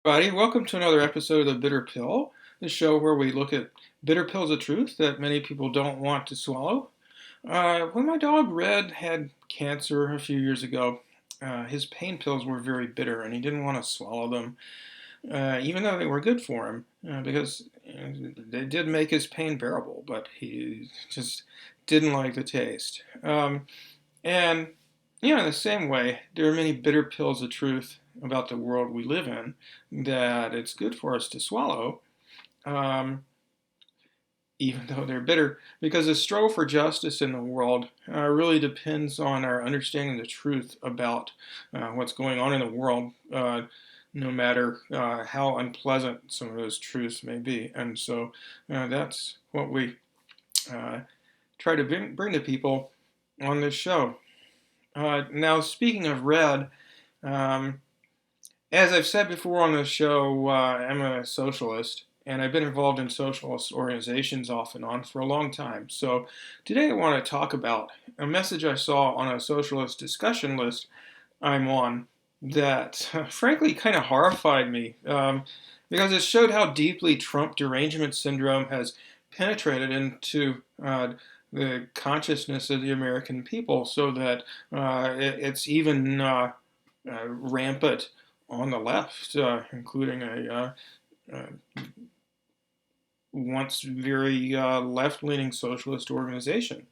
Everybody, welcome to another episode of the Bitter Pill, the show where we look at bitter pills of truth that many people don't want to swallow. When my dog Red had cancer a few years ago, his pain pills were very bitter and he didn't want to swallow them, even though they were good for him, because they did make his pain bearable, but he just didn't like the taste. And in the same way, there are many bitter pills of truth about the world we live in that it's good for us to swallow, um, even though they're bitter, because the struggle for justice in the world really depends on our understanding the truth about what's going on in the world, no matter how unpleasant some of those truths may be. And so that's what we try to bring to people on this show. Now, speaking of Red, um, as I've said before on the show, I'm a socialist, and I've been involved in socialist organizations off and on for a long time. So today I want to talk about a message I saw on a socialist discussion list I'm on that, frankly, kind of horrified me because it showed how deeply Trump derangement syndrome has penetrated into the consciousness of the American people, so that it's even rampant on the left, including a once very left-leaning socialist organization.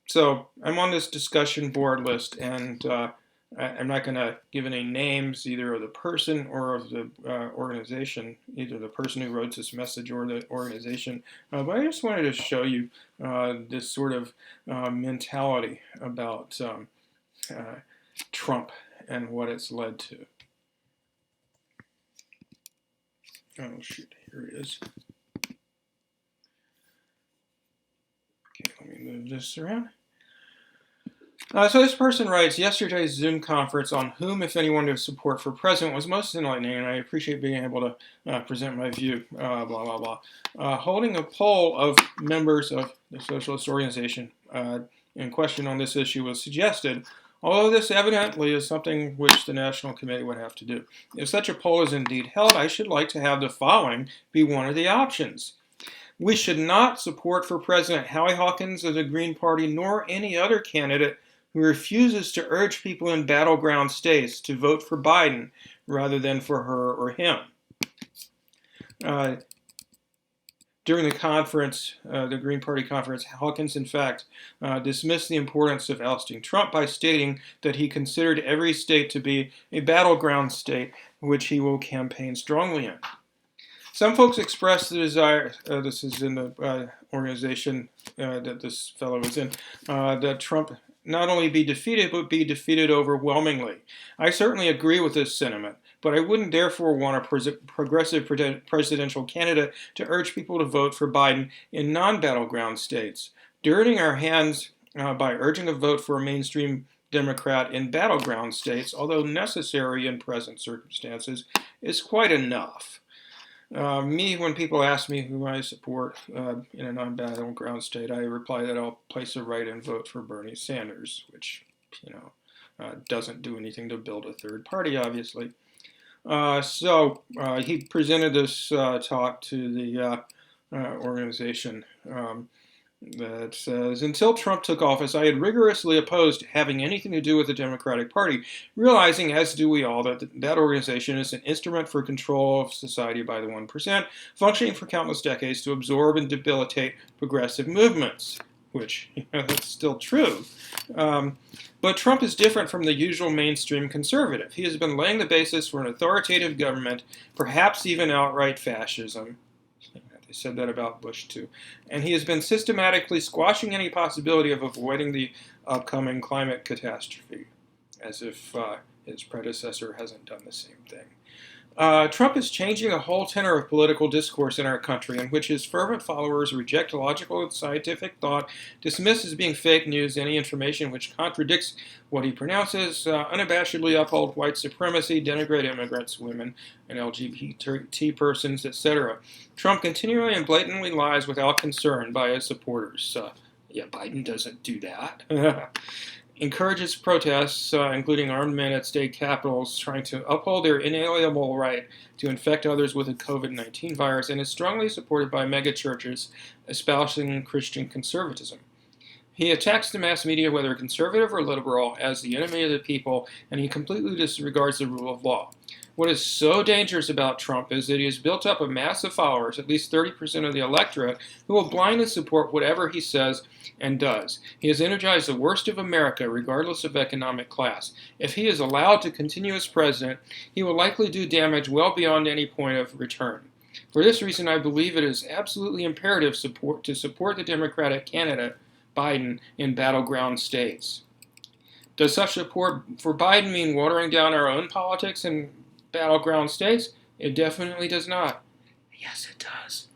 So I'm on this discussion board list, and I'm not going to give any names, either of the person or of the organization, either the person who wrote this message or the organization. But I just wanted to show you this sort of mentality about Trump and what it's led to. Oh, shoot, here it is. Okay, let me move this around. So this person writes, yesterday's Zoom conference on whom, if anyone, to support for president was most enlightening, and I appreciate being able to present my view, blah, blah, blah. Holding a poll of members of the socialist organization in question on this issue was suggested, although this evidently is something which the National Committee would have to do. If such a poll is indeed held, I should like to have the following be one of the options. We should not support for President Howie Hawkins of the Green Party, nor any other candidate who refuses to urge people in battleground states to vote for Biden rather than for her or him. During the conference, the Green Party conference, Hawkins, in fact, dismissed the importance of ousting Trump by stating that he considered every state to be a battleground state, which he will campaign strongly in. Some folks expressed the desire, this is in the organization that this fellow was in, that Trump not only be defeated, but be defeated overwhelmingly. I certainly agree with this sentiment, but I wouldn't therefore want a progressive presidential candidate to urge people to vote for Biden in non-battleground states. Dirtying our hands by urging a vote for a mainstream Democrat in battleground states, although necessary in present circumstances, is quite enough. When people ask me who I support in a non-battleground state, I reply that I'll place a write-in vote for Bernie Sanders, which, doesn't do anything to build a third party, obviously. So he presented this talk to the organization that says, until Trump took office, I had rigorously opposed having anything to do with the Democratic Party, realizing, as do we all, that that organization is an instrument for control of society by the 1%, functioning for countless decades to absorb and debilitate progressive movements, which, that's still true. But Trump is different from the usual mainstream conservative. He has been laying the basis for an authoritative government, perhaps even outright fascism. They said that about Bush, too. And he has been systematically squashing any possibility of avoiding the upcoming climate catastrophe, as if his predecessor hasn't done the same thing. Trump is changing the whole tenor of political discourse in our country, in which his fervent followers reject logical and scientific thought, dismiss as being fake news any information which contradicts what he pronounces, unabashedly uphold white supremacy, denigrate immigrants, women, and LGBT persons, etc. Trump continually and blatantly lies without concern by his supporters. Biden doesn't do that. encourages protests, including armed men at state capitals trying to uphold their inalienable right to infect others with the COVID-19 virus, and is strongly supported by megachurches espousing Christian conservatism. He attacks the mass media, whether conservative or liberal, as the enemy of the people, and he completely disregards the rule of law. What is so dangerous about Trump is that he has built up a mass of followers, at least 30% of the electorate, who will blindly support whatever he says and does. He has energized the worst of America, regardless of economic class. If he is allowed to continue as president, he will likely do damage well beyond any point of return. For this reason, I believe it is absolutely imperative to support the Democratic candidate, Biden, in battleground states. Does such support for Biden mean watering down our own politics in battleground states? It definitely does not. Yes, it does.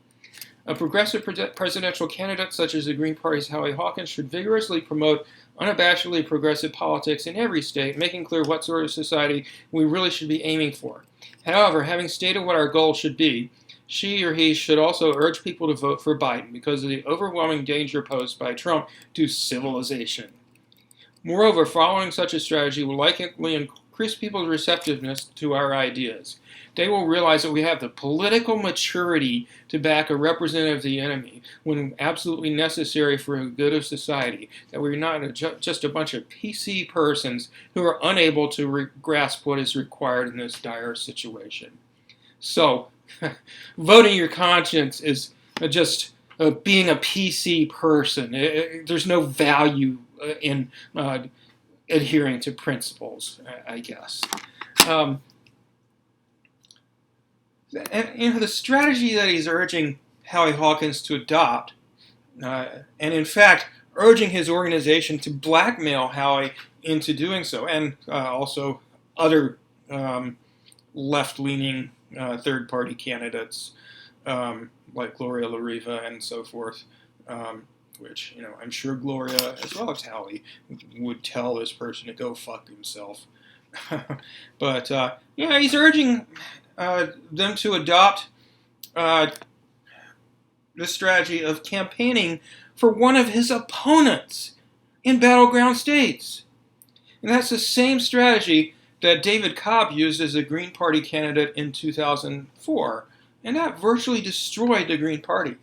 A progressive presidential candidate such as the Green Party's Howie Hawkins should vigorously promote unabashedly progressive politics in every state, making clear what sort of society we really should be aiming for. However, having stated what our goal should be, she or he should also urge people to vote for Biden because of the overwhelming danger posed by Trump to civilization. Moreover, following such a strategy will likely increase people's receptiveness to our ideas. They will realize that we have the political maturity to back a representative of the enemy when absolutely necessary for the good of society, that we're not just a bunch of PC persons who are unable to grasp what is required in this dire situation. So, voting your conscience is just being a PC person. There's no value in adhering to principles, I guess. And the strategy that he's urging Howie Hawkins to adopt, and in fact urging his organization to blackmail Howie into doing so, and also other left-leaning third-party candidates like Gloria La Riva and so forth, which, I'm sure Gloria, as well as Howie, would tell this person to go fuck himself. But, he's urging them to adopt the strategy of campaigning for one of his opponents in battleground states. And that's the same strategy that David Cobb used as a Green Party candidate in 2004. And that virtually destroyed the Green Party.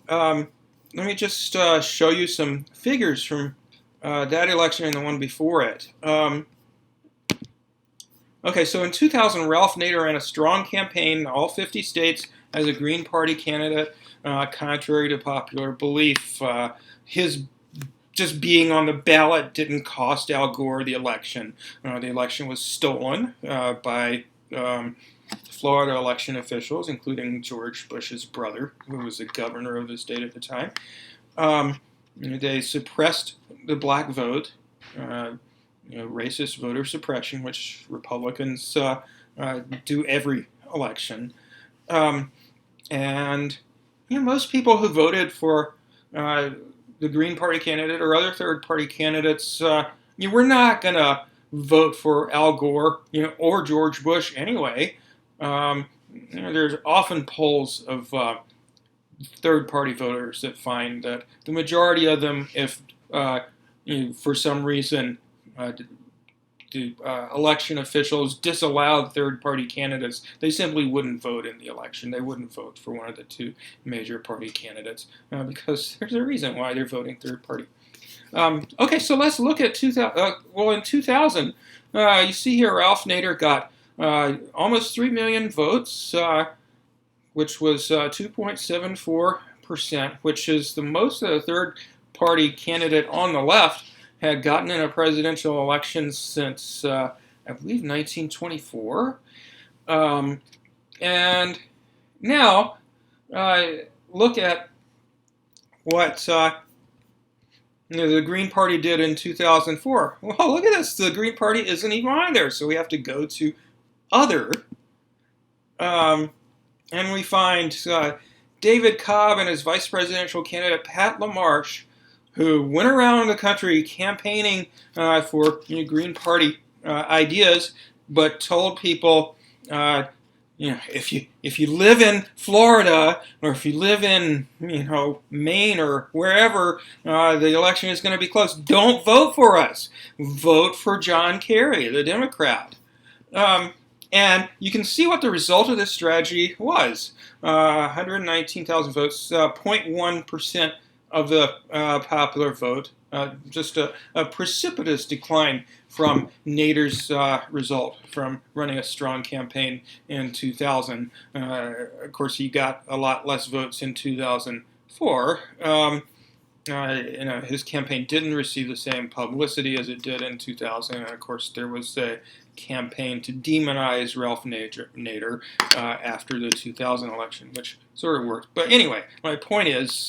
Let me just show you some figures from that election and the one before it. Okay, so in 2000, Ralph Nader ran a strong campaign in all 50 states as a Green Party candidate, contrary to popular belief. His just being on the ballot didn't cost Al Gore the election. The election was stolen by Florida election officials, including George Bush's brother, who was the governor of the state at the time. They suppressed the black vote, racist voter suppression, which Republicans do every election. And most people who voted for the Green Party candidate or other third-party candidates, we're not going to vote for Al Gore, or George Bush anyway. There's often polls of third-party voters that find that the majority of them, if for some reason the election officials disallowed third-party candidates, they simply wouldn't vote in the election. They wouldn't vote for one of the two major party candidates because there's a reason why they're voting third-party. Okay, so let's look at 2000. In 2000, you see here Ralph Nader got almost 3 million votes, which was 2.74%, which is the most that a third-party candidate on the left had gotten in a presidential election since, I believe, 1924. And now, look at what the Green Party did in 2004. Well, look at this. The Green Party isn't even on there, so we have to go to other. And we find David Cobb and his vice presidential candidate, Pat LaMarche, who went around the country campaigning for Green Party ideas, but told people, if you live in Florida or if you live in Maine or wherever, the election is going to be close. Don't vote for us. Vote for John Kerry, the Democrat. And you can see what the result of this strategy was. 119,000 votes, 0.1% of the popular vote. Just a precipitous decline from Nader's result from running a strong campaign in 2000. Of course, he got a lot less votes in 2004. His campaign didn't receive the same publicity as it did in 2000. And of course, there was a campaign to demonize Ralph Nader after the 2000 election, which sort of worked. But anyway, my point is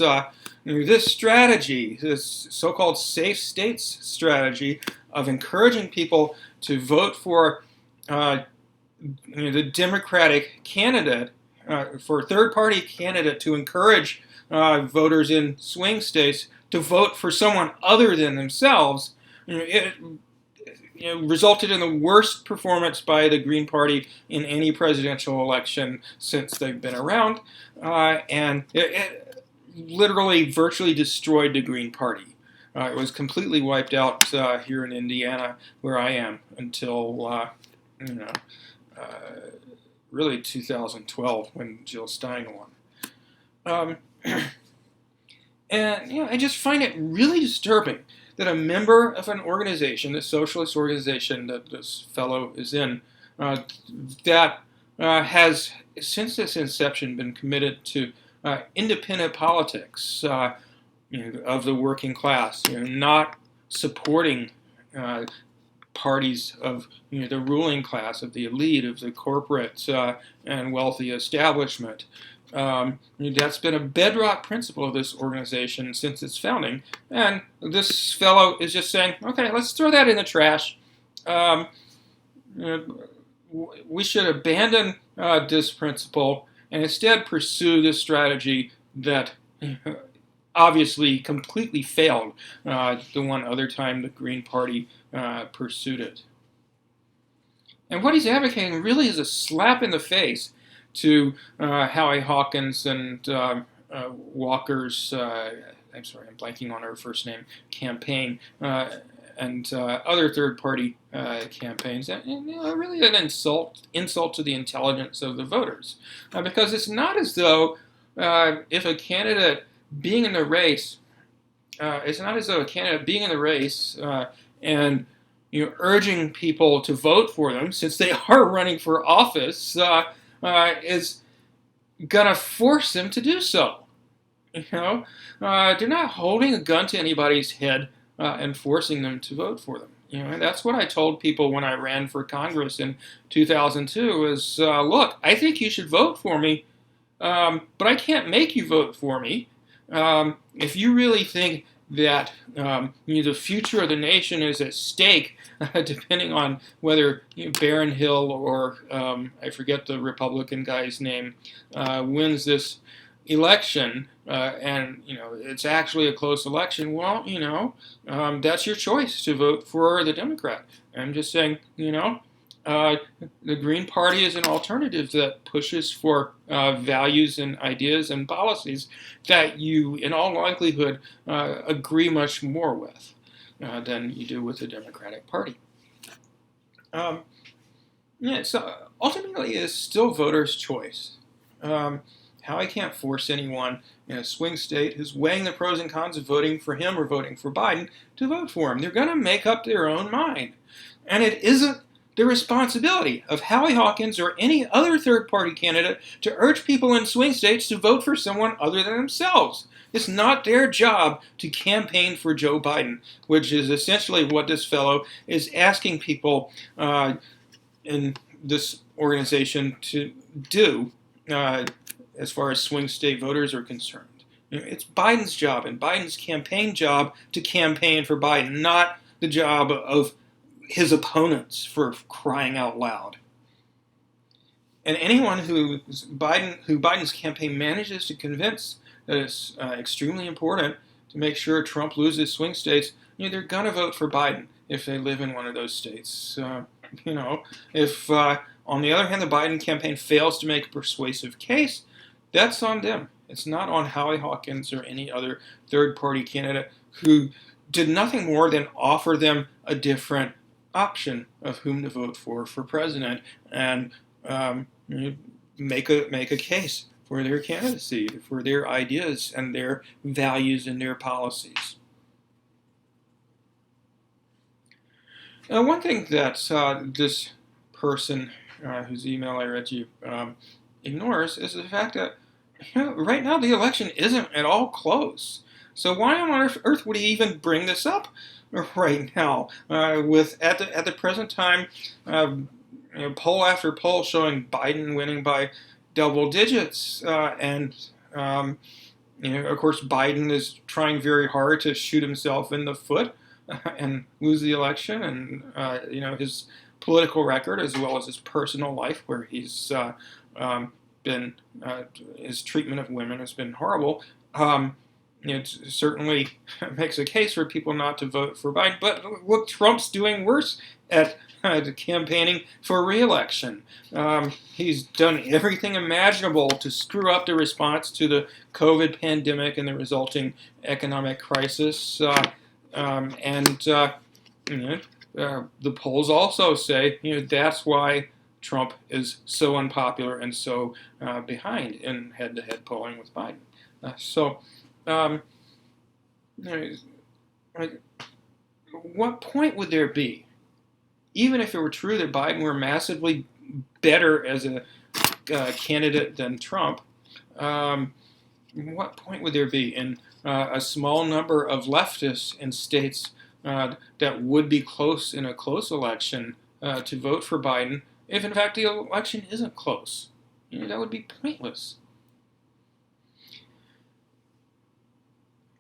this strategy, this so-called safe states strategy of encouraging people to vote for the Democratic candidate, for a third-party candidate to encourage voters in swing states to vote for someone other than themselves, it resulted in the worst performance by the Green Party in any presidential election since they've been around, and it literally virtually destroyed the Green Party. It was completely wiped out here in Indiana, where I am, until really 2012 when Jill Stein won. And I just find it really disturbing that a member of an organization, the socialist organization that this fellow is in, that has since its inception been committed to independent politics of the working class, not supporting parties of the ruling class, of the elite, of the corporate and wealthy establishment. That's been a bedrock principle of this organization since its founding, and this fellow is just saying, okay, let's throw that in the trash. We should abandon this principle and instead pursue this strategy that obviously completely failed the one other time the Green Party pursued it. And what he's advocating really is a slap in the face to Howie Hawkins and Walker's, I'm sorry, I'm blanking on her first name, campaign, and other third-party campaigns, and really an insult to the intelligence of the voters, because it's not as though if a candidate being in the race, it's not as though a candidate being in the race and urging people to vote for them, since they are running for office, is gonna force them to do so. They're not holding a gun to anybody's head and forcing them to vote for them. And that's what I told people when I ran for Congress in 2002 is, look, I think you should vote for me, but I can't make you vote for me. If you really think that the future of the nation is at stake, depending on whether Barron Hill or I forget the Republican guy's name wins this election, and it's actually a close election. Well, that's your choice to vote for the Democrat. I'm just saying, the Green Party is an alternative that pushes for values and ideas and policies that you, in all likelihood, agree much more with than you do with the Democratic Party. So ultimately, it's still voters' choice. Howie can't force anyone in a swing state who's weighing the pros and cons of voting for him or voting for Biden to vote for him. They're going to make up their own mind. And it isn't the responsibility of Howie Hawkins or any other third-party candidate to urge people in swing states to vote for someone other than themselves. It's not their job to campaign for Joe Biden, which is essentially what this fellow is asking people in this organization to do as far as swing state voters are concerned. It's Biden's job and Biden's campaign job to campaign for Biden, not the job of his opponents, for crying out loud. And anyone who Biden's campaign manages to convince that it's extremely important to make sure Trump loses swing states, they're going to vote for Biden if they live in one of those states. If On the other hand, the Biden campaign fails to make a persuasive case. That's on them. It's not on Howie Hawkins or any other third-party candidate who did nothing more than offer them a different option of whom to vote for president, and make a case for their candidacy, for their ideas and their values and their policies. One thing that this person whose email I read you ignores is the fact that right now the election isn't at all close. So why on earth would he even bring this up right now? With at the present time, poll after poll showing Biden winning by double digits, and of course Biden is trying very hard to shoot himself in the foot and lose the election, and his political record as well as his personal life, where he's been his treatment of women has been horrible. It certainly makes a case for people not to vote for Biden. But look, Trump's doing worse at campaigning for re-election. He's done everything imaginable to screw up the response to the COVID pandemic and the resulting economic crisis. The polls also say that's why Trump is so unpopular and so behind in head-to-head polling with Biden. What point would there be, even if it were true that Biden were massively better as a candidate than Trump? What point would there be in a small number of leftists in states that would be close in a close election to vote for Biden, if in fact the election isn't close? That would be pointless.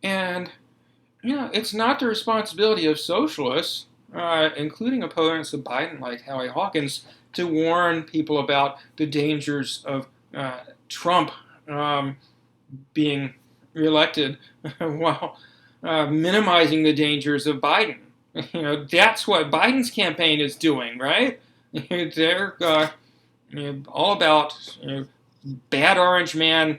And it's not the responsibility of socialists, including opponents of Biden like Howie Hawkins, to warn people about the dangers of Trump being reelected while minimizing the dangers of Biden. That's what Biden's campaign is doing, right? They're all about bad orange man,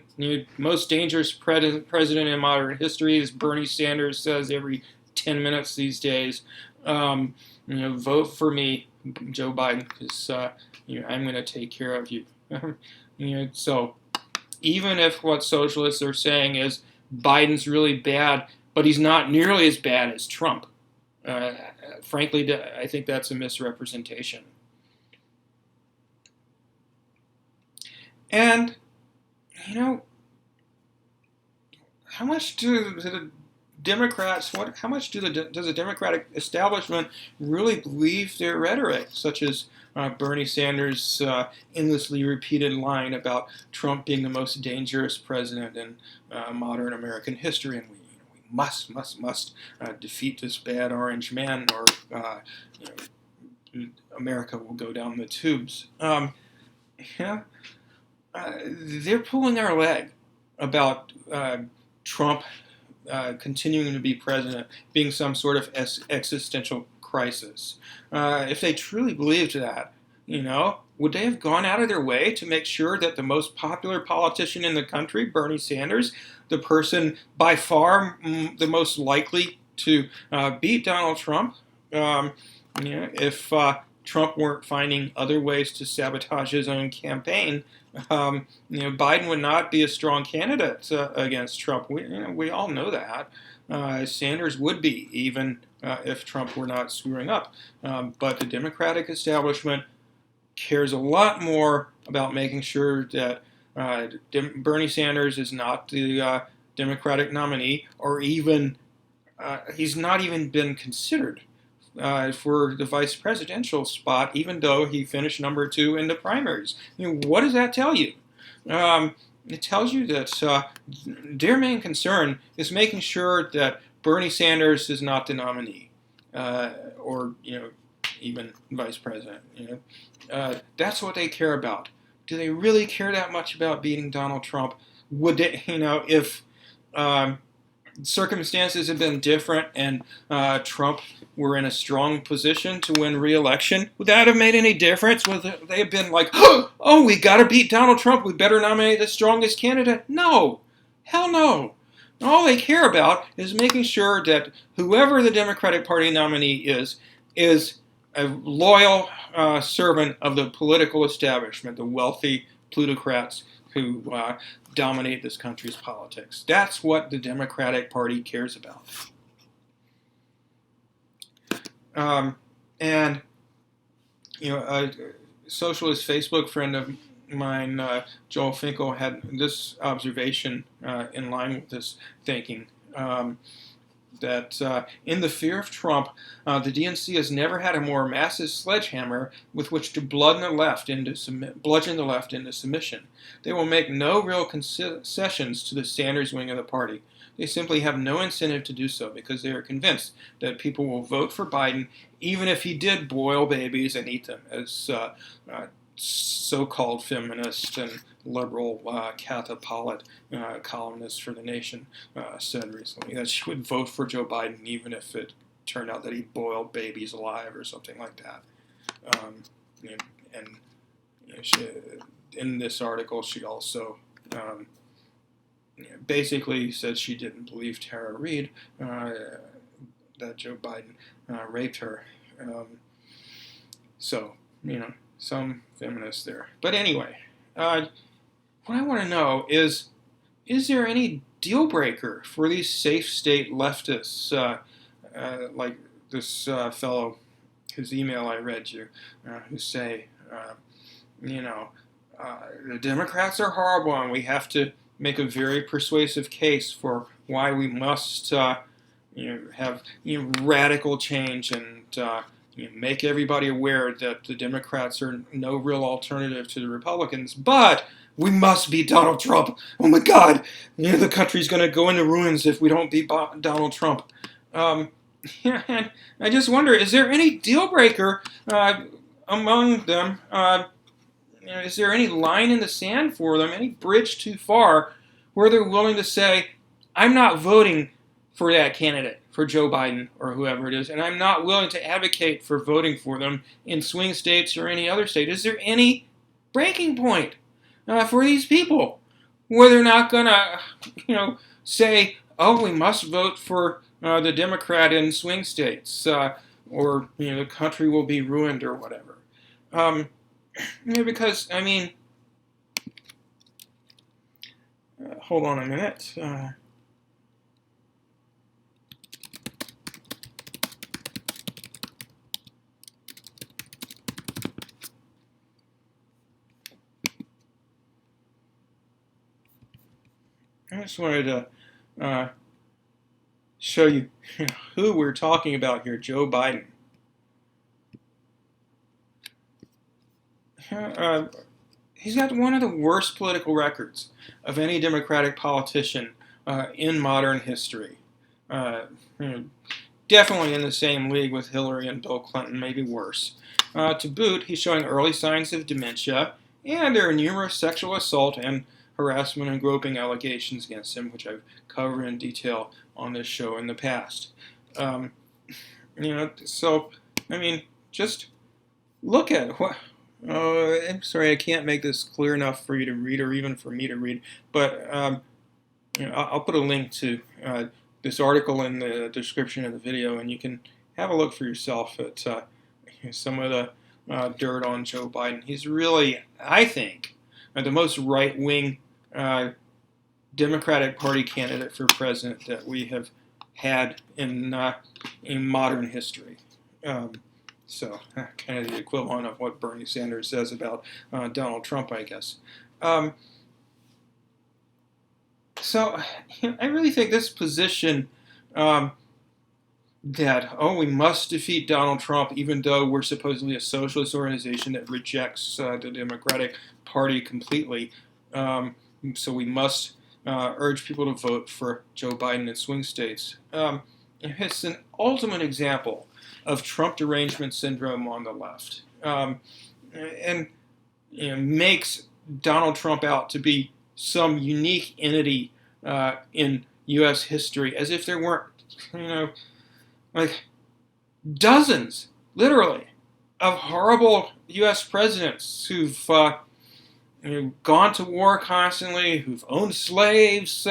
most dangerous president in modern history, as Bernie Sanders says every 10 minutes these days. Vote for me, Joe Biden, because I'm going to take care of you. So even if what socialists are saying is Biden's really bad, but he's not nearly as bad as Trump, frankly, I think that's a misrepresentation. And, how much does the Democratic establishment really believe their rhetoric, such as Bernie Sanders' endlessly repeated line about Trump being the most dangerous president in modern American history, and we must defeat this bad orange man, or America will go down the tubes. They're pulling our leg about Trump continuing to be president being some sort of existential crisis. If they truly believed that, would they have gone out of their way to make sure that the most popular politician in the country, Bernie Sanders, the person by far the most likely to beat Donald Trump, if Trump weren't finding other ways to sabotage his own campaign, Biden would not be a strong candidate against Trump. We all know that. Sanders would be, even if Trump were not screwing up. But the Democratic establishment cares a lot more about making sure that Bernie Sanders is not the Democratic nominee, or even he's not even been considered for the vice presidential spot, even though he finished number 2 in the primaries. What does that tell you? It tells you that their main concern is making sure that Bernie Sanders is not the nominee, or even vice president. That's what they care about. Do they really care that much about beating Donald Trump? Would they, if circumstances have been different and Trump were in a strong position to win re-election, would that have made any difference? Would they have been like, oh, we got to beat Donald Trump, we better nominate the strongest candidate? No. Hell no. All they care about is making sure that whoever the Democratic Party nominee is a loyal servant of the political establishment, the wealthy plutocrats who dominate this country's politics. That's what the Democratic Party cares about. And, a socialist Facebook friend of mine, Joel Finkel, had this observation in line with this thinking. That in the fear of Trump, the DNC has never had a more massive sledgehammer with which to bludgeon the left into submission. They will make no real concessions to the Sanders wing of the party. They simply have no incentive to do so because they are convinced that people will vote for Biden even if he did boil babies and eat them, as so-called feminist and liberal Katha Pollitt, columnist for The Nation, said recently that she would vote for Joe Biden even if it turned out that he boiled babies alive or something like that. In this article, she also basically said she didn't believe Tara Reade, that Joe Biden raped her. Some feminists there. But anyway, what I want to know is there any deal breaker for these safe state leftists, like this fellow whose email I read you, who say, the Democrats are horrible and we have to make a very persuasive case for why we must have radical change and make everybody aware that the Democrats are no real alternative to the Republicans, but we must beat Donald Trump. Oh my God, the country's going to go into ruins if we don't beat Donald Trump. And I just wonder, is there any deal breaker among them? Is there any line in the sand for them, any bridge too far, where they're willing to say, I'm not voting for that candidate, for Joe Biden or whoever it is, and I'm not willing to advocate for voting for them in swing states or any other state? Is there any breaking point for these people where they're not going to, say, oh, we must vote for the Democrat in swing states, or the country will be ruined or whatever? Because, hold on a minute. I just wanted to show you who we're talking about here, Joe Biden. He's got one of the worst political records of any Democratic politician in modern history. Definitely in the same league with Hillary and Bill Clinton, maybe worse. To boot, he's showing early signs of dementia, and there are numerous sexual assault and harassment and groping allegations against him, which I've covered in detail on this show in the past. Just look at what. I'm sorry, I can't make this clear enough for you to read, or even for me to read. But I'll put a link to this article in the description of the video, and you can have a look for yourself at some of the dirt on Joe Biden. He's really, I think, the most right-wing Democratic Party candidate for president that we have had in modern history. So, kind of the equivalent of what Bernie Sanders says about Donald Trump, I guess. So, I really think this position that, we must defeat Donald Trump, even though we're supposedly a socialist organization that rejects the Democratic Party completely, so we must urge people to vote for Joe Biden in swing states. It's an ultimate example of Trump derangement syndrome on the left, and makes Donald Trump out to be some unique entity in U.S. history, as if there weren't, like dozens, literally, of horrible U.S. presidents who've gone to war constantly, who've owned slaves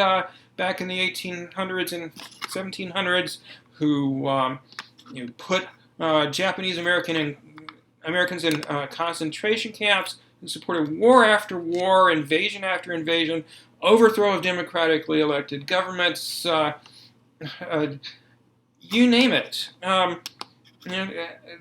back in the 1800s and 1700s, who put Japanese Americans in concentration camps, who supported war after war, invasion after invasion, overthrow of democratically elected governments, you name it.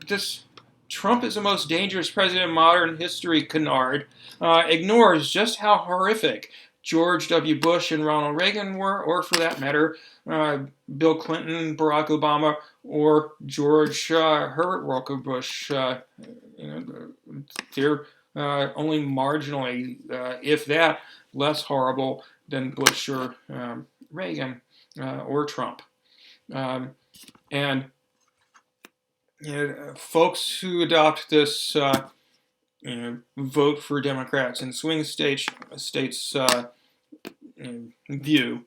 This Trump is the most dangerous president in modern history, canard, ignores just how horrific George W. Bush and Ronald Reagan were, or for that matter, Bill Clinton, Barack Obama, or George Herbert Walker Bush. They're only marginally, if that, less horrible than Bush or Reagan or Trump. And folks who adopt this vote for Democrats in swing states view,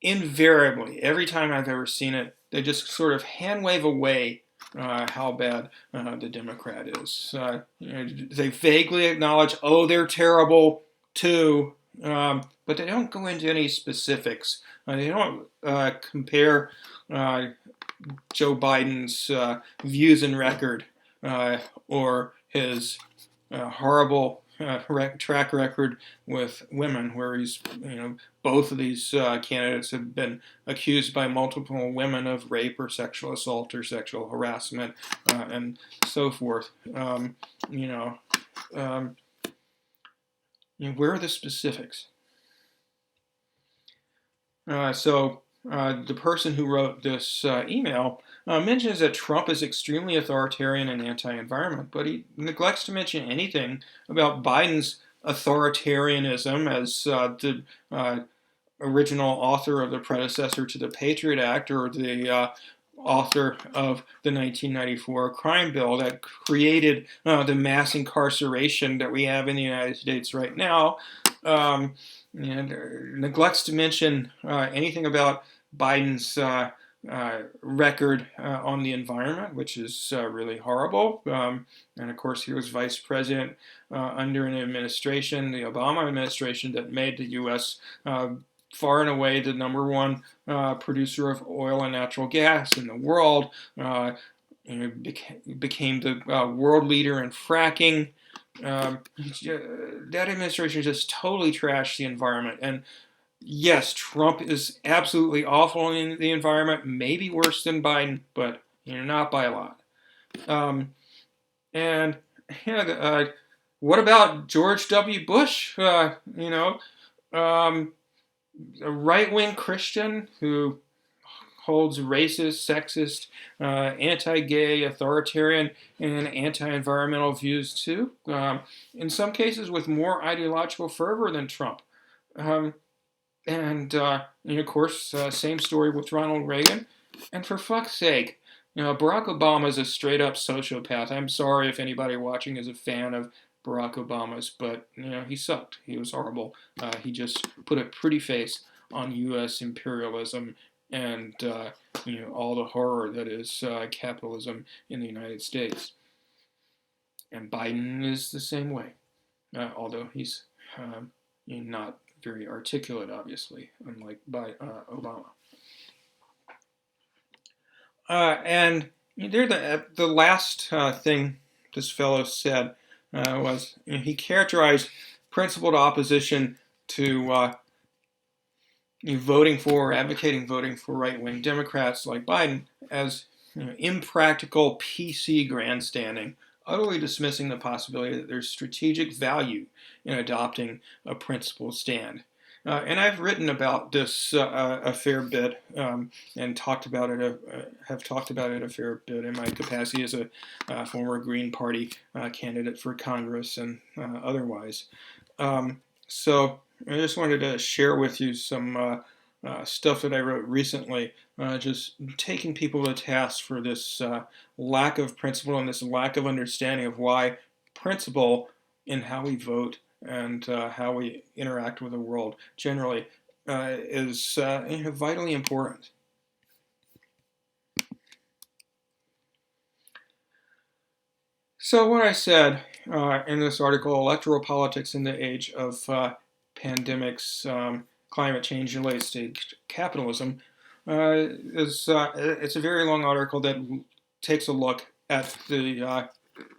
invariably, every time I've ever seen it, they just sort of hand wave away how bad the Democrat is. They vaguely acknowledge, oh, they're terrible too, but they don't go into any specifics. They don't compare Joe Biden's views and record or his horrible track record with women, where he's, both of these candidates have been accused by multiple women of rape or sexual assault or sexual harassment and so forth. Where are the specifics? The person who wrote this email mentions that Trump is extremely authoritarian and anti-environment, but he neglects to mention anything about Biden's authoritarianism as the original author of the predecessor to the Patriot Act, or the author of the 1994 crime bill that created the mass incarceration that we have in the United States right now. And neglects to mention anything about Biden's record on the environment, which is really horrible. And of course, he was vice president under an administration, the Obama administration, that made the U.S. Far and away the number one producer of oil and natural gas in the world. Became the world leader in fracking. That administration just totally trashed the environment. And yes, Trump is absolutely awful in the environment, maybe worse than Biden, but not by a lot. What about George W. Bush? A right-wing Christian who holds racist, sexist, anti-gay, authoritarian, and anti-environmental views too. In some cases, with more ideological fervor than Trump. And of course, same story with Ronald Reagan. And for fuck's sake, Barack Obama is a straight-up sociopath. I'm sorry if anybody watching is a fan of Barack Obama's, but he sucked. He was horrible. He just put a pretty face on U.S. imperialism and all the horror that is capitalism in the United States. And Biden is the same way, although he's not very articulate, obviously, unlike Obama. And the last thing this fellow said was he characterized principled opposition to advocating voting for right-wing Democrats like Biden as impractical PC grandstanding, utterly dismissing the possibility that there's strategic value in adopting a principled stand. And I've written about this a fair bit and have talked about it a fair bit in my capacity as a former Green Party candidate for Congress and otherwise. So I just wanted to share with you some stuff that I wrote recently, just taking people to task for this lack of principle and this lack of understanding of why principle in how we vote and how we interact with the world generally is vitally important. So what I said in this article, Electoral Politics in the Age of Pandemics, Climate Change, and Late-Stage Capitalism, it's a very long article that takes a look at the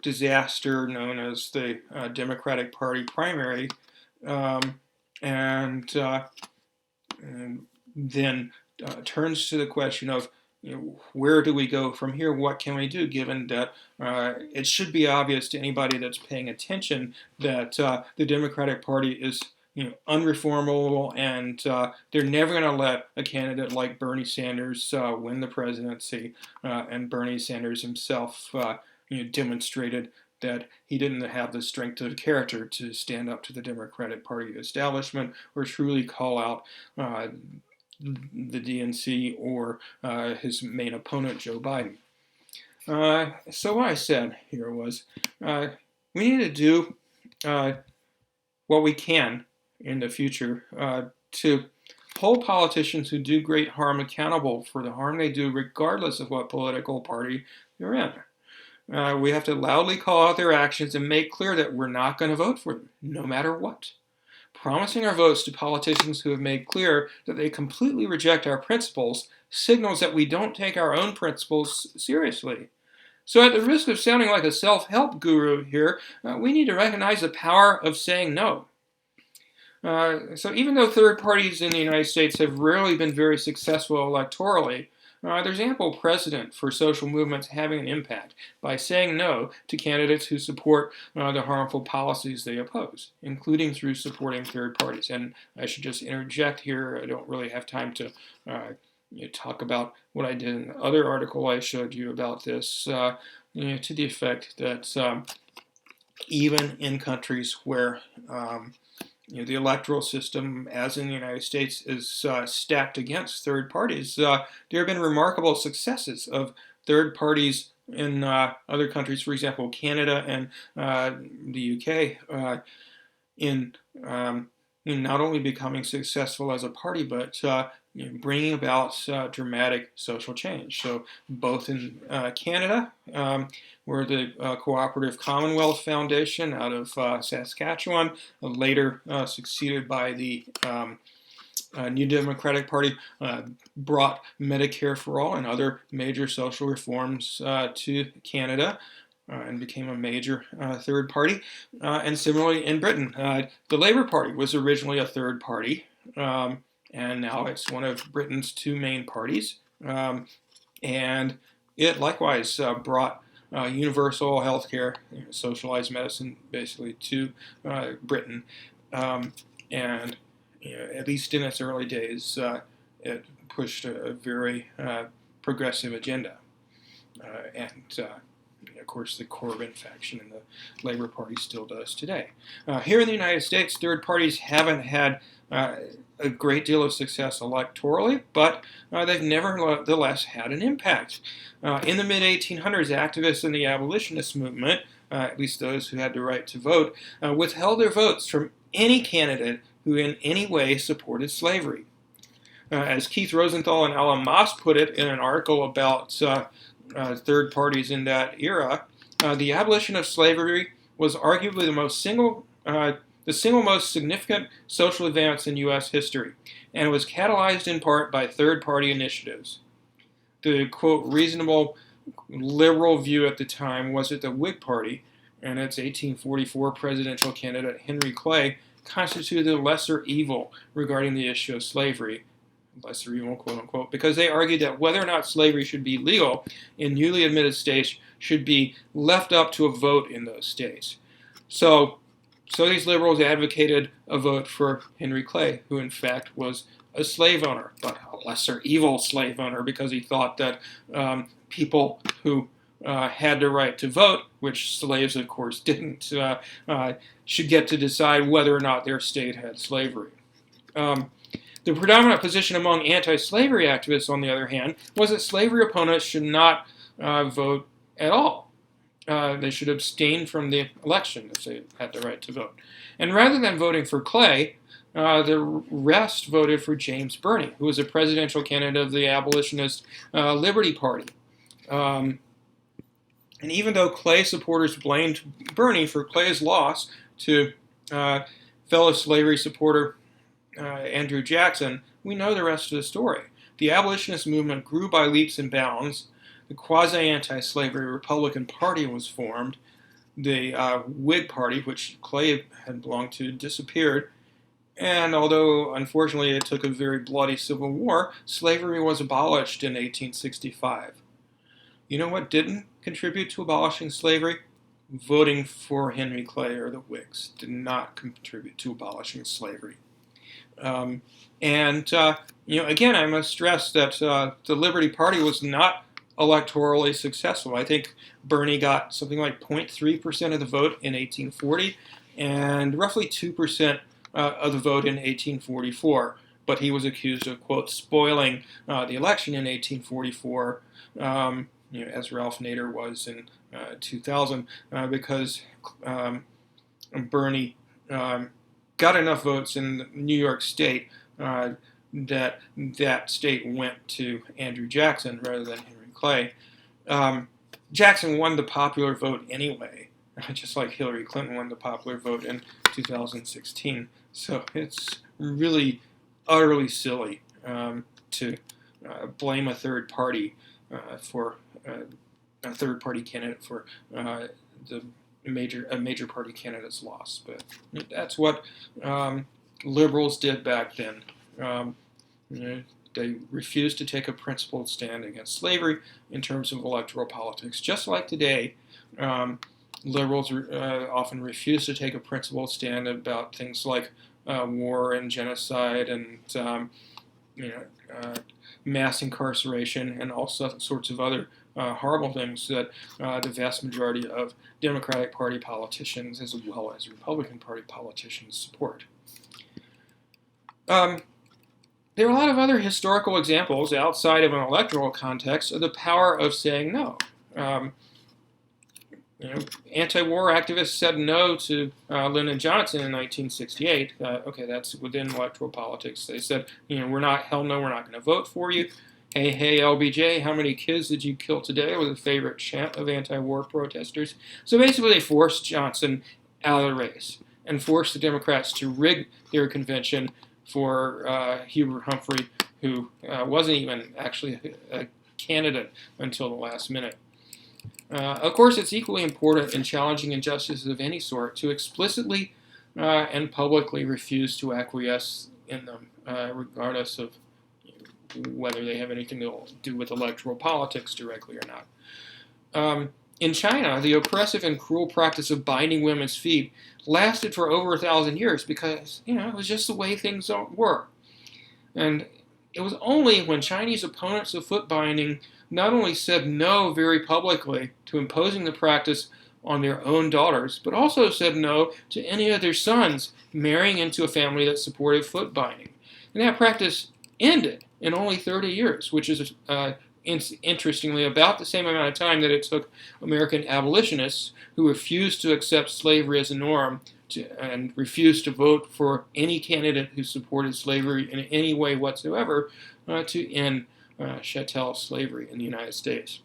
disaster known as the Democratic Party primary, um, and, and then turns to the question of where do we go from here? What can we do, given that it should be obvious to anybody that's paying attention that the Democratic Party is unreformable, and they're never going to let a candidate like Bernie Sanders win the presidency. And Bernie Sanders himself demonstrated that he didn't have the strength of character to stand up to the Democratic Party establishment or truly call out the DNC or his main opponent, Joe Biden. So what I said here was we need to do what we can in the future to hold politicians who do great harm accountable for the harm they do, regardless of what political party they're in. We have to loudly call out their actions and make clear that we're not going to vote for them, no matter what. Promising our votes to politicians who have made clear that they completely reject our principles signals that we don't take our own principles seriously. So at the risk of sounding like a self-help guru here, we need to recognize the power of saying no. So even though third parties in the United States have rarely been very successful electorally, there's ample precedent for social movements having an impact by saying no to candidates who support the harmful policies they oppose, including through supporting third parties. And I should just interject here, I don't really have time to talk about what I did in the other article I showed you about this, to the effect that even in countries where the electoral system, as in the United States, is stacked against third parties, there have been remarkable successes of third parties in other countries, for example, Canada and the UK, in not only becoming successful as a party, but bringing about dramatic social change. So both in Canada, where the Cooperative Commonwealth Foundation out of Saskatchewan, later succeeded by the New Democratic Party, brought Medicare for All and other major social reforms to Canada. And became a major third party. And similarly in Britain, the Labour Party was originally a third party, and now it's one of Britain's two main parties. And it likewise brought universal health care, socialized medicine, basically, to Britain. And at least in its early days, it pushed a very progressive agenda. Of course, the Corbyn faction in the Labour Party still does today. Here in the United States, third parties haven't had a great deal of success electorally, but they've nevertheless had an impact. In the mid-1800s, activists in the abolitionist movement, at least those who had the right to vote, withheld their votes from any candidate who in any way supported slavery. As Keith Rosenthal and Alan Moss put it in an article about third parties in that era, the abolition of slavery was arguably the single most significant social advance in U.S. history, and was catalyzed in part by third-party initiatives. The, quote, reasonable liberal view at the time was that the Whig Party and its 1844 presidential candidate Henry Clay constituted the lesser evil regarding the issue of slavery, lesser evil, quote unquote, because they argued that whether or not slavery should be legal in newly admitted states should be left up to a vote in those states. So these liberals advocated a vote for Henry Clay, who in fact was a slave owner, but a lesser evil slave owner, because he thought that people who had the right to vote, which slaves of course didn't, should get to decide whether or not their state had slavery. The predominant position among anti-slavery activists, on the other hand, was that slavery opponents should not vote at all. They should abstain from the election if they had the right to vote. And rather than voting for Clay, the rest voted for James Birney, who was a presidential candidate of the abolitionist Liberty Party. And even though Clay supporters blamed Birney for Clay's loss to fellow slavery supporter Andrew Jackson, we know the rest of the story. The abolitionist movement grew by leaps and bounds. The quasi-anti-slavery Republican Party was formed. The Whig Party, which Clay had belonged to, disappeared. And although, unfortunately, it took a very bloody civil war, slavery was abolished in 1865. You know what didn't contribute to abolishing slavery? Voting for Henry Clay or the Whigs did not contribute to abolishing slavery. Again, I must stress that the Liberty Party was not electorally successful. I think Birney got something like 0.3% of the vote in 1840 and roughly 2% of the vote in 1844. But he was accused of, quote, spoiling the election in 1844, as Ralph Nader was in 2000, because Birney got enough votes in New York State that state went to Andrew Jackson rather than Henry Clay. Jackson won the popular vote anyway, just like Hillary Clinton won the popular vote in 2016. So it's really utterly silly to blame a third party for a third party candidate for a major party candidate's loss. But that's what liberals did back then. They refused to take a principled stand against slavery in terms of electoral politics. Just like today, liberals often refuse to take a principled stand about things like war and genocide and mass incarceration and all sorts of other horrible things that the vast majority of Democratic Party politicians as well as Republican Party politicians support. There are a lot of other historical examples outside of an electoral context of the power of saying no. Anti-war activists said no to Lyndon Johnson in 1968. Okay, that's within electoral politics. They said, we're not going to vote for you. Hey, LBJ, how many kids did you kill today? Was a favorite chant of anti-war protesters. So basically, they forced Johnson out of the race and forced the Democrats to rig their convention for Hubert Humphrey, who wasn't even actually a candidate until the last minute. Of course, it's equally important in challenging injustices of any sort to explicitly and publicly refuse to acquiesce in them, regardless of whether they have anything to do with electoral politics directly or not. In China, the oppressive and cruel practice of binding women's feet lasted for over 1,000 years because, it was just the way things were. And it was only when Chinese opponents of foot binding not only said no very publicly to imposing the practice on their own daughters, but also said no to any of their sons marrying into a family that supported foot binding. And that practice ended in only 30 years, which is interestingly about the same amount of time that it took American abolitionists who refused to accept slavery as a norm and refused to vote for any candidate who supported slavery in any way whatsoever to end chattel slavery in the United States.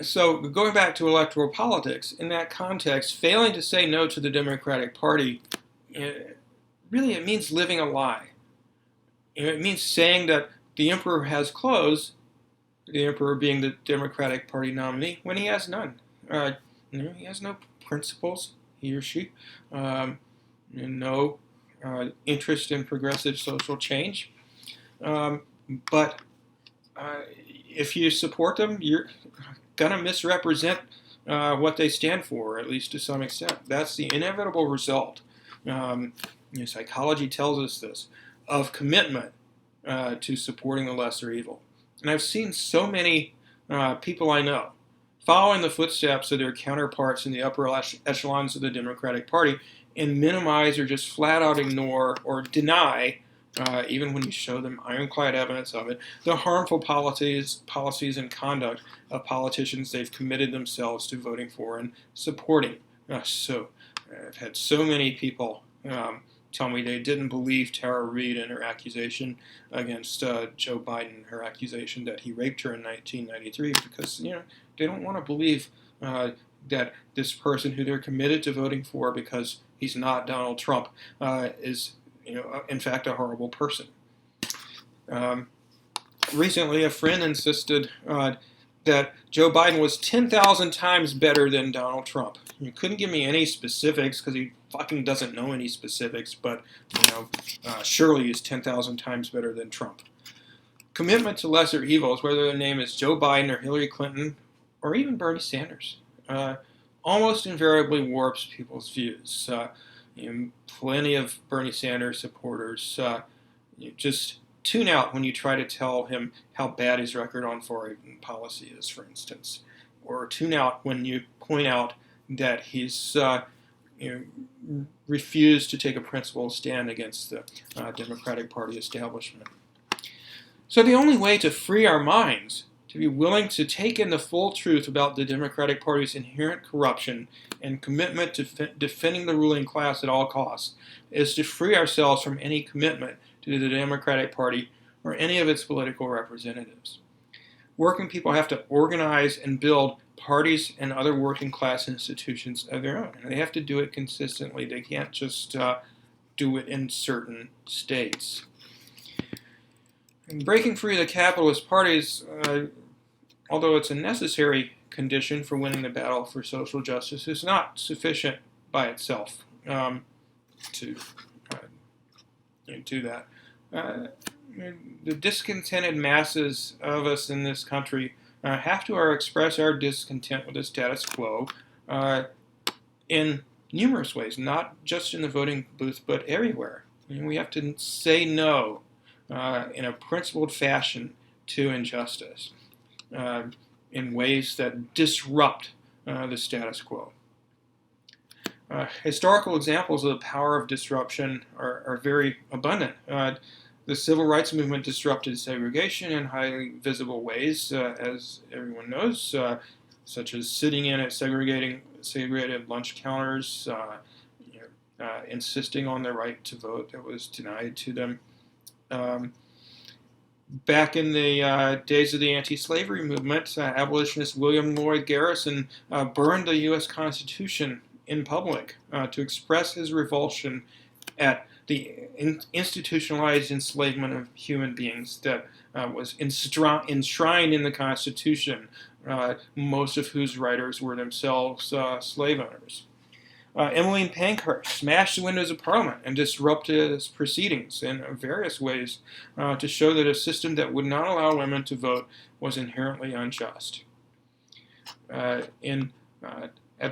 So going back to electoral politics, in that context, failing to say no to the Democratic Party, really it means living a lie. It means saying that the emperor has clothes, the emperor being the Democratic Party nominee, when he has none. He has no principles, he or she, no interest in progressive social change. But if you support them, you're going to misrepresent what they stand for, at least to some extent. That's the inevitable result. Psychology tells us this, of commitment to supporting the lesser evil. And I've seen so many people I know following the footsteps of their counterparts in the upper echelons of the Democratic Party and minimize or just flat out ignore or deny, even when you show them ironclad evidence of it, the harmful policies and conduct of politicians they've committed themselves to voting for and supporting. So I've had so many people tell me they didn't believe Tara Reade in her accusation against Joe Biden, her accusation that he raped her in 1993, because they don't want to believe that this person who they're committed to voting for because he's not Donald Trump is in fact a horrible person. Recently, a friend insisted that Joe Biden was 10,000 times better than Donald Trump. You couldn't give me any specifics because he fucking doesn't know any specifics, but surely he's 10,000 times better than Trump. Commitment to lesser evils, whether their name is Joe Biden or Hillary Clinton or even Bernie Sanders, almost invariably warps people's views. Plenty of Bernie Sanders supporters just tune out when you try to tell him how bad his record on foreign policy is, for instance, or tune out when you point out that he's refused to take a principled stand against the Democratic Party establishment. So the only way to free our minds, to be willing to take in the full truth about the Democratic Party's inherent corruption and commitment to defending the ruling class at all costs, is to free ourselves from any commitment to the Democratic Party or any of its political representatives. Working people have to organize and build parties and other working class institutions of their own, and they have to do it consistently. They can't just do it in certain states. And breaking free of the capitalist parties, although it's a necessary condition for winning the battle for social justice, is not sufficient by itself to do that. The discontented masses of us in this country have to express our discontent with the status quo in numerous ways, not just in the voting booth, but everywhere. We have to say no in a principled fashion to injustice in ways that disrupt the status quo. Historical examples of the power of disruption are very abundant. The civil rights movement disrupted segregation in highly visible ways, as everyone knows, such as sitting in at segregated lunch counters, insisting on their right to vote that was denied to them. Back in the days of the anti-slavery movement, abolitionist William Lloyd Garrison burned the U.S. Constitution in public to express his revulsion at the institutionalized enslavement of human beings that was enshrined in the Constitution, most of whose writers were themselves slave owners. Emmeline Pankhurst smashed the windows of Parliament and disrupted its proceedings in various ways to show that a system that would not allow women to vote was inherently unjust. At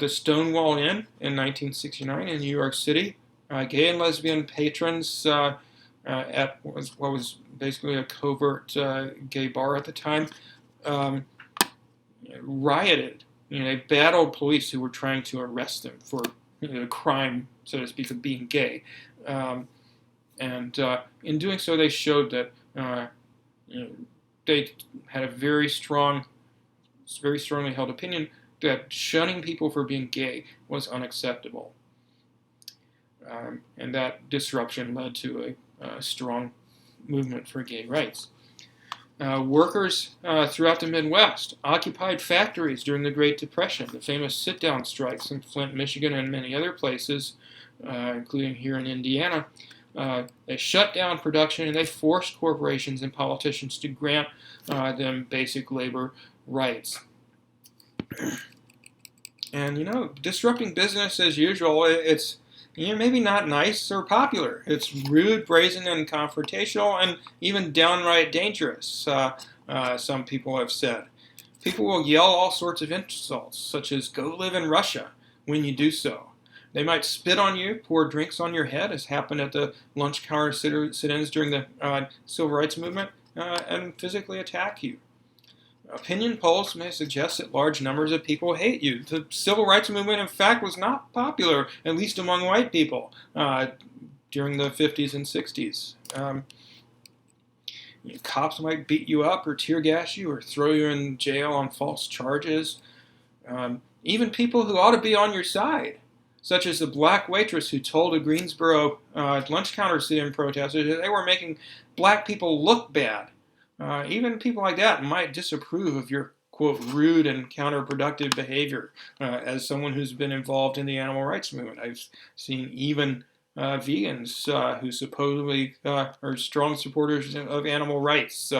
the Stonewall Inn in 1969 in New York City, gay and lesbian patrons at what was basically a covert gay bar at the time rioted. They battled police who were trying to arrest them for the crime, so to speak, of being gay. And in doing so, they showed that they had a very strongly held opinion that shunning people for being gay was unacceptable. And that disruption led to a strong movement for gay rights. Workers throughout the Midwest occupied factories during the Great Depression, the famous sit-down strikes in Flint, Michigan, and many other places, including here in Indiana. They shut down production and they forced corporations and politicians to grant them basic labor rights. And, disrupting business as usual, it's maybe not nice or popular. It's rude, brazen, and confrontational, and even downright dangerous, some people have said. People will yell all sorts of insults, such as, "Go live in Russia," when you do so. They might spit on you, pour drinks on your head, as happened at the lunch counter sit-ins during the Civil Rights Movement, and physically attack you. Opinion polls may suggest that large numbers of people hate you. The Civil Rights Movement, in fact, was not popular, at least among white people, during the 50s and 60s. Cops might beat you up or tear gas you or throw you in jail on false charges. Even people who ought to be on your side, such as the black waitress who told a Greensboro lunch counter sit-in protesters that they were making black people look bad. Even people like that might disapprove of your, quote, rude and counterproductive behavior as someone who's been involved in the animal rights movement. I've seen even vegans who supposedly are strong supporters of animal rights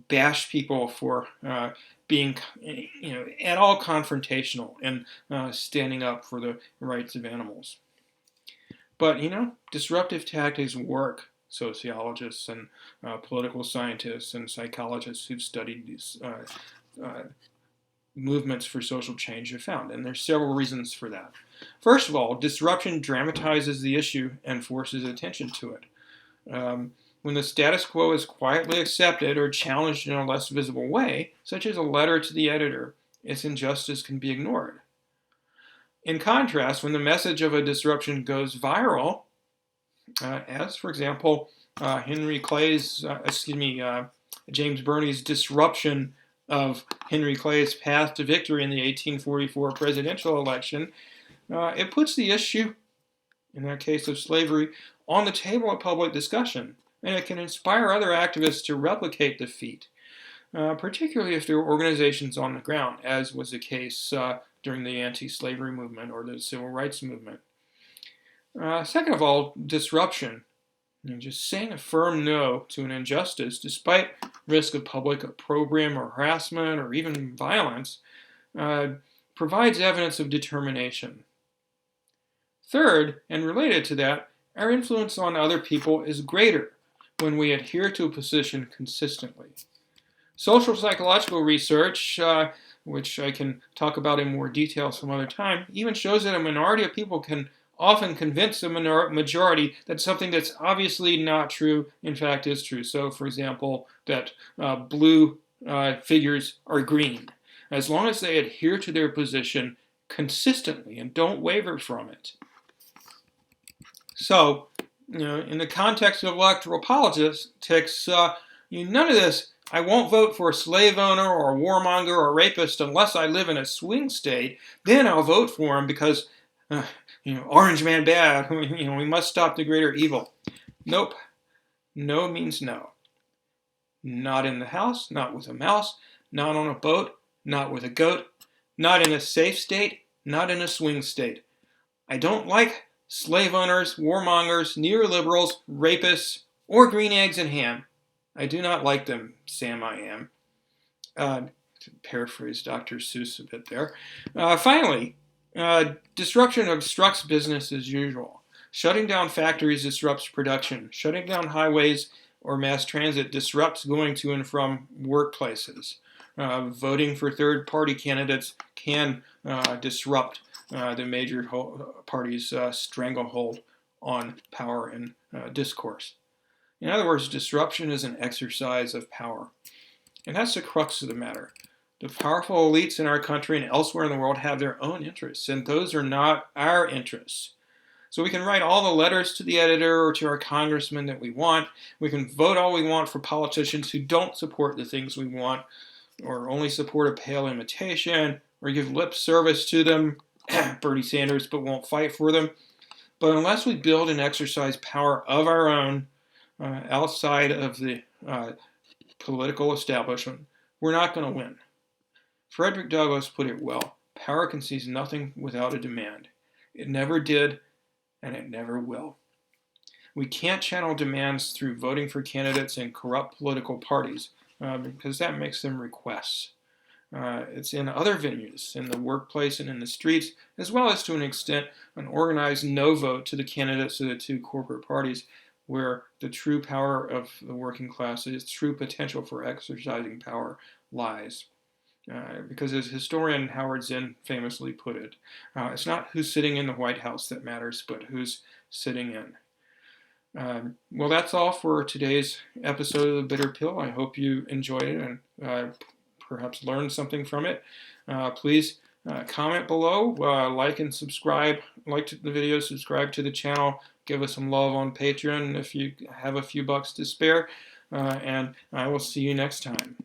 bash people for being, at all confrontational and standing up for the rights of animals. But, disruptive tactics work. Sociologists and political scientists and psychologists who've studied these movements for social change have found, and there's several reasons for that. First of all, disruption dramatizes the issue and forces attention to it. When the status quo is quietly accepted or challenged in a less visible way, such as a letter to the editor, its injustice can be ignored. In contrast, when the message of a disruption goes viral, as, for example, James Burney's disruption of Henry Clay's path to victory in the 1844 presidential election, it puts the issue, in that case of slavery, on the table of public discussion, and it can inspire other activists to replicate the feat, particularly if there are organizations on the ground, as was the case during the anti-slavery movement or the civil rights movement. Second of all, disruption. Just saying a firm no to an injustice, despite risk of public opprobrium or harassment or even violence, provides evidence of determination. Third, and related to that, our influence on other people is greater when we adhere to a position consistently. Social psychological research, which I can talk about in more detail some other time, even shows that a minority of people can often convince a majority that something that's obviously not true, in fact, is true. So, for example, that blue figures are green. As long as they adhere to their position consistently and don't waver from it. So, in the context of electoral politics, none of this, I won't vote for a slave owner or a warmonger or a rapist unless I live in a swing state, then I'll vote for him because orange man bad, we must stop the greater evil. Nope. No means no. Not in the house, not with a mouse, not on a boat, not with a goat, not in a safe state, not in a swing state. I don't like slave owners, warmongers, neoliberals, rapists, or green eggs and ham. I do not like them, Sam I am. To paraphrase Dr. Seuss a bit there. Finally, disruption obstructs business as usual. Shutting down factories disrupts production. Shutting down highways or mass transit disrupts going to and from workplaces. Voting for third-party candidates can disrupt the major parties' stranglehold on power and discourse. In other words, disruption is an exercise of power. And that's the crux of the matter. The powerful elites in our country and elsewhere in the world have their own interests, and those are not our interests. So we can write all the letters to the editor or to our congressman that we want. We can vote all we want for politicians who don't support the things we want, or only support a pale imitation, or give lip service to them, Bernie Sanders, but won't fight for them. But unless we build and exercise power of our own outside of the political establishment, we're not going to win. Frederick Douglass put it well, power concedes nothing without a demand. It never did, and it never will. We can't channel demands through voting for candidates in corrupt political parties because that makes them requests. It's in other venues, in the workplace and in the streets, as well as to an extent an organized no vote to the candidates of the two corporate parties where the true power of the working class, its true potential for exercising power lies. Because as historian Howard Zinn famously put it, it's not who's sitting in the White House that matters, but who's sitting in. Well, that's all for today's episode of The Bitter Pill. I hope you enjoyed it and perhaps learned something from it. Please comment below, like and subscribe, like the video, subscribe to the channel, give us some love on Patreon if you have a few bucks to spare, and I will see you next time.